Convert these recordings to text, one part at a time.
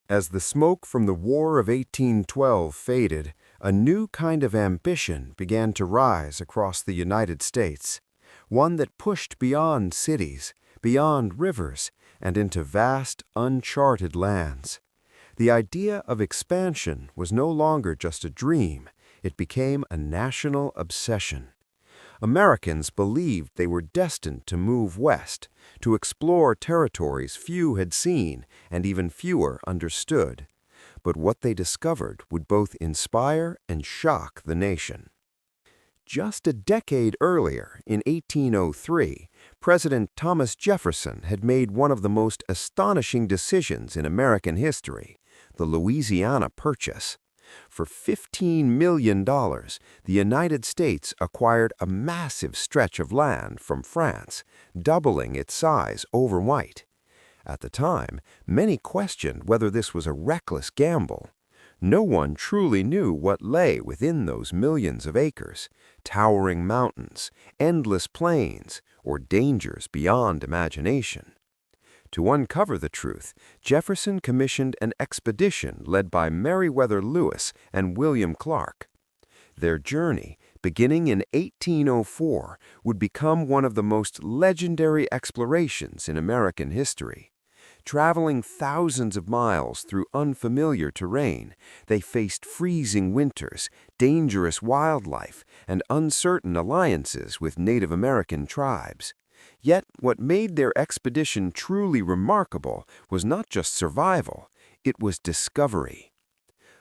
As the smoke from the War of 1812 faded, a new kind of ambition began to rise across the United States, one that pushed beyond cities, beyond rivers, and into vast, uncharted lands. The idea of expansion was no longer just a dream, it became a national obsession. Americans believed they were destined to move west, to explore territories few had seen and even fewer understood. But what they discovered would both inspire and shock the nation. Just a decade earlier, in 1803, President Thomas Jefferson had made one of the most astonishing decisions in American history, the Louisiana Purchase. For $15 million, the United States acquired a massive stretch of land from France, doubling its size overnight. At the time, many questioned whether this was a reckless gamble. No one truly knew what lay within those millions of acres, towering mountains, endless plains, or dangers beyond imagination. To uncover the truth, Jefferson commissioned an expedition led by Meriwether Lewis and William Clark. Their journey, beginning in 1804, would become one of the most legendary explorations in American history. Traveling thousands of miles through unfamiliar terrain, they faced freezing winters, dangerous wildlife, and uncertain alliances with Native American tribes. Yet what made their expedition truly remarkable was not just survival, it was discovery.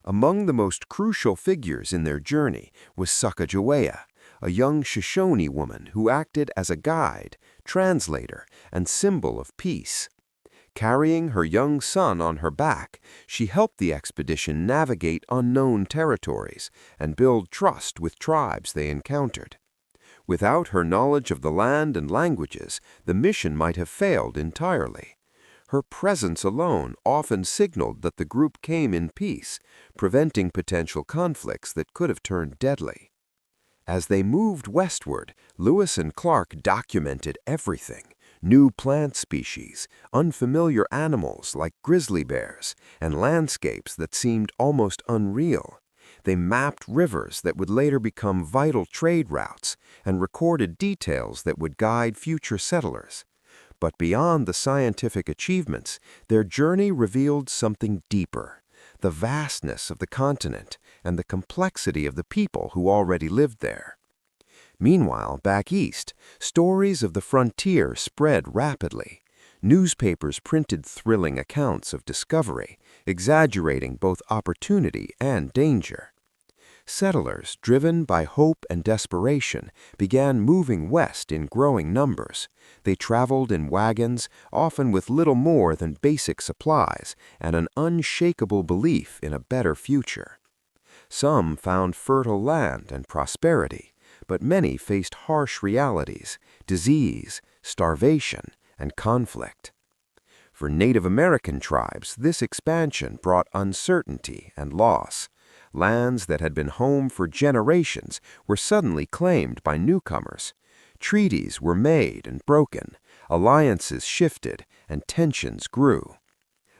Among the most crucial figures in their journey was Sacagawea, a young Shoshone woman who acted as a guide, translator, and symbol of peace. Carrying her young son on her back, she helped the expedition navigate unknown territories and build trust with tribes they encountered. Without her knowledge of the land and languages, the mission might have failed entirely. Her presence alone often signaled that the group came in peace, preventing potential conflicts that could have turned deadly. As they moved westward, Lewis and Clark documented everything: new plant species, unfamiliar animals like grizzly bears, and landscapes that seemed almost unreal. They mapped rivers that would later become vital trade routes and recorded details that would guide future settlers. But beyond the scientific achievements, their journey revealed something deeper: the vastness of the continent and the complexity of the people who already lived there. Meanwhile, back east, stories of the frontier spread rapidly. Newspapers printed thrilling accounts of discovery, exaggerating both opportunity and danger. Settlers, driven by hope and desperation, began moving west in growing numbers. They traveled in wagons, often with little more than basic supplies and an unshakable belief in a better future. Some found fertile land and prosperity, but many faced harsh realities: disease, starvation, and conflict. For Native American tribes, this expansion brought uncertainty and loss. Lands that had been home for generations were suddenly claimed by newcomers. Treaties were made and broken, alliances shifted, and tensions grew.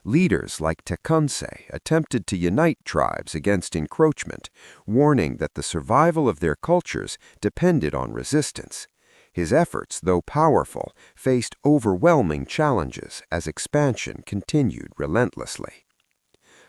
Leaders like Tecumseh attempted to unite tribes against encroachment, warning that the survival of their cultures depended on resistance. His efforts, though powerful, faced overwhelming challenges as expansion continued relentlessly.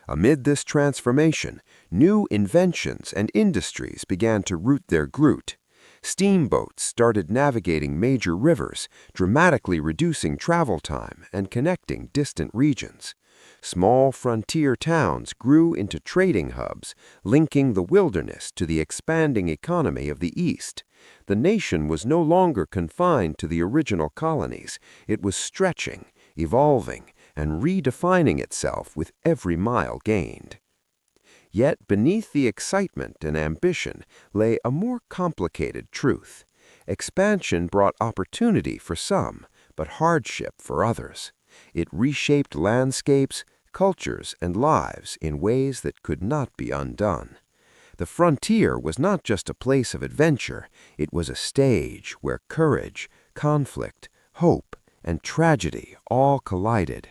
Amid this transformation, new inventions and industries began to root their root. Steamboats started navigating major rivers, dramatically reducing travel time and connecting distant regions. Small frontier towns grew into trading hubs, linking the wilderness to the expanding economy of the East. The nation was no longer confined to the original colonies. It was stretching, evolving, and redefining itself with every mile gained. Yet beneath the excitement and ambition lay a more complicated truth. Expansion brought opportunity for some, but hardship for others. It reshaped landscapes, cultures, and lives in ways that could not be undone. The frontier was not just a place of adventure, it was a stage where courage, conflict, hope, and tragedy all collided.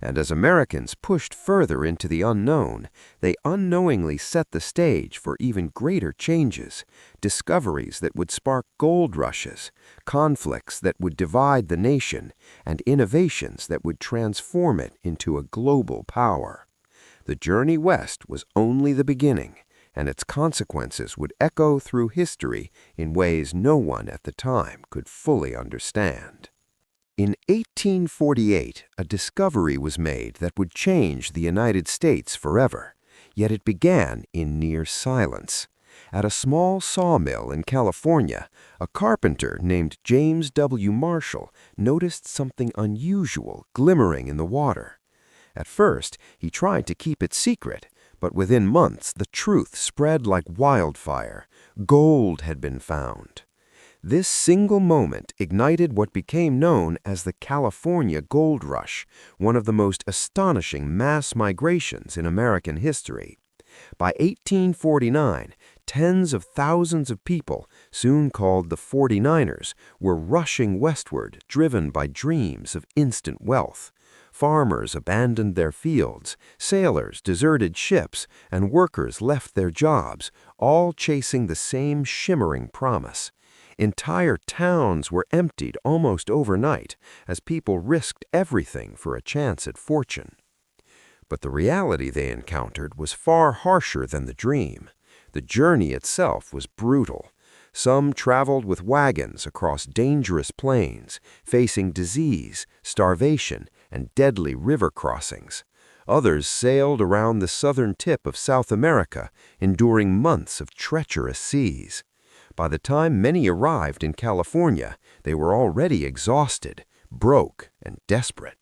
And as Americans pushed further into the unknown, they unknowingly set the stage for even greater changes, discoveries that would spark gold rushes, conflicts that would divide the nation, and innovations that would transform it into a global power. The journey west was only the beginning, and its consequences would echo through history in ways no one at the time could fully understand. In 1848, a discovery was made that would change the United States forever, yet it began in near silence. At a small sawmill in California, a carpenter named James W. Marshall noticed something unusual glimmering in the water. At first, he tried to keep it secret, but within months the truth spread like wildfire. Gold had been found. This single moment ignited what became known as the California Gold Rush, one of the most astonishing mass migrations in American history. By 1849, tens of thousands of people, soon called the 49ers, were rushing westward, driven by dreams of instant wealth. Farmers abandoned their fields, sailors deserted ships, and workers left their jobs, all chasing the same shimmering promise. Entire towns were emptied almost overnight as people risked everything for a chance at fortune. But the reality they encountered was far harsher than the dream. The journey itself was brutal. Some traveled with wagons across dangerous plains, facing disease, starvation, and deadly river crossings. Others sailed around the southern tip of South America, enduring months of treacherous seas. By the time many arrived in California, they were already exhausted, broke, and desperate.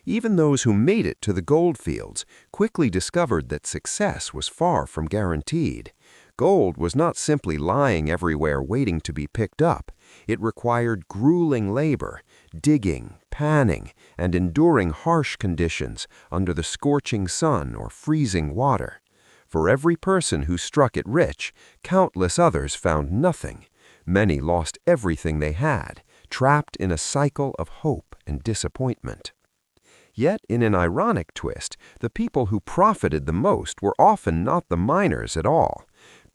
Even those who made it to the gold fields quickly discovered that success was far from guaranteed. Gold was not simply lying everywhere waiting to be picked up. It required grueling labor, digging, panning, and enduring harsh conditions under the scorching sun or freezing water. For every person who struck it rich, countless others found nothing. Many lost everything they had, trapped in a cycle of hope and disappointment. Yet, in an ironic twist, the people who profited the most were often not the miners at all.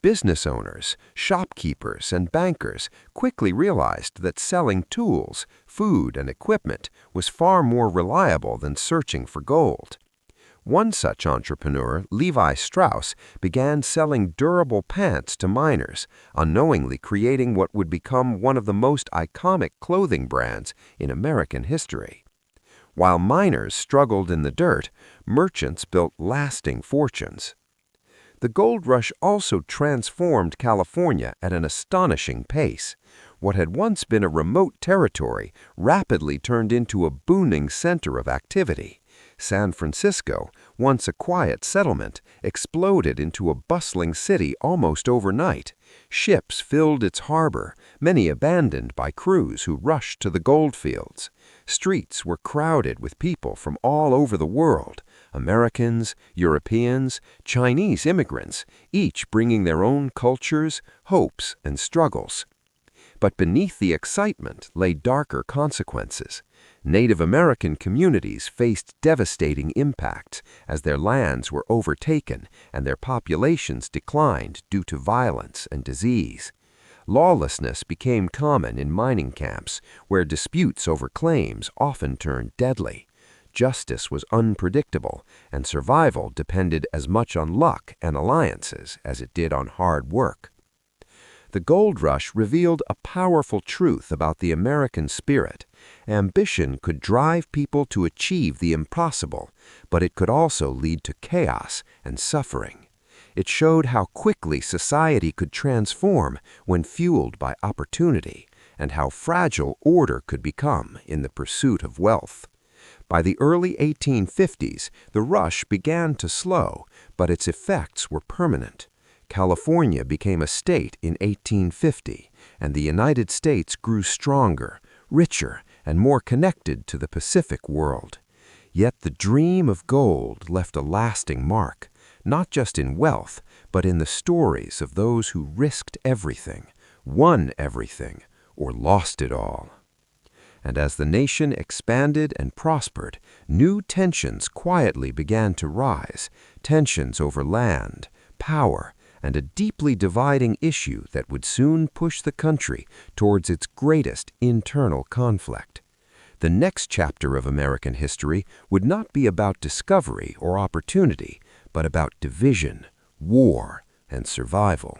Business owners, shopkeepers, and bankers quickly realized that selling tools, food, and equipment was far more reliable than searching for gold. One such entrepreneur, Levi Strauss, began selling durable pants to miners, unknowingly creating what would become one of the most iconic clothing brands in American history. While miners struggled in the dirt, merchants built lasting fortunes. The gold rush also transformed California at an astonishing pace. What had once been a remote territory rapidly turned into a booming center of activity. San Francisco, once a quiet settlement, exploded into a bustling city almost overnight. Ships filled its harbor, many abandoned by crews who rushed to the gold fields. Streets were crowded with people from all over the world, Americans, Europeans, Chinese immigrants, each bringing their own cultures, hopes, and struggles. But beneath the excitement lay darker consequences. Native American communities faced devastating impacts as their lands were overtaken and their populations declined due to violence and disease. Lawlessness became common in mining camps, where disputes over claims often turned deadly. Justice was unpredictable, and survival depended as much on luck and alliances as it did on hard work. The gold rush revealed a powerful truth about the American spirit. Ambition could drive people to achieve the impossible, but it could also lead to chaos and suffering. It showed how quickly society could transform when fueled by opportunity, and how fragile order could become in the pursuit of wealth. By the early 1850s, the rush began to slow, but its effects were permanent. California became a state in 1850, and the United States grew stronger, richer, and more connected to the Pacific world. Yet the dream of gold left a lasting mark, not just in wealth, but in the stories of those who risked everything, won everything, or lost it all. And as the nation expanded and prospered, new tensions quietly began to rise, tensions over land, power, and a deeply dividing issue that would soon push the country towards its greatest internal conflict. The next chapter of American history would not be about discovery or opportunity, but about division, war, and survival.